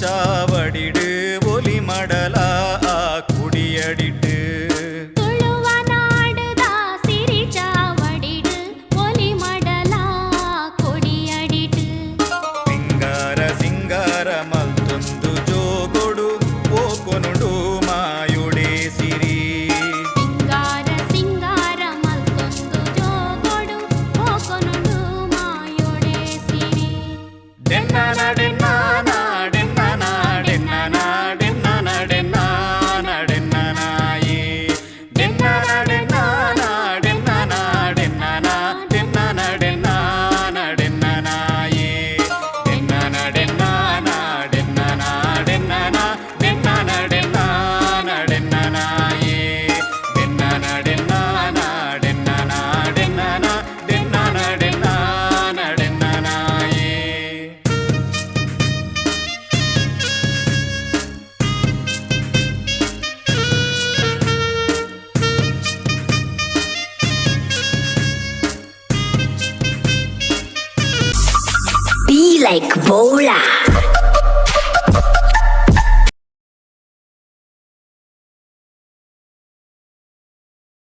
ಚಾವಡಿಡು ಒಲಿ ಮಡಲ ಕುಡಿಯಡಿಟ್ಟು ತುಳುವನಾಡುದ ಸಿರಿ ಚಾವಡಿಡು ಒಲಿ ಮಡಲ ಕೊಡಿಯಡಿಟ್ಟು ಸಿಂಗಾರ ಸಿಂಗಾರ ಮಲ್ತೊಂದು ಜೋಗೊಡು ಓಕೊನುಡು ಮಾಯುಡೆ ಸಿರಿ ಸಿಂಗಾರ ಸಿಂಗಾರ ಮಲ್ತೊಂದು ಜೋಗೊಡು ಓಕೊನುಡು ಮಾಯುಡೆ ಸಿರಿ ಡೆನ್ನಾನ ಡೆನ್ನಾನ Like Bola.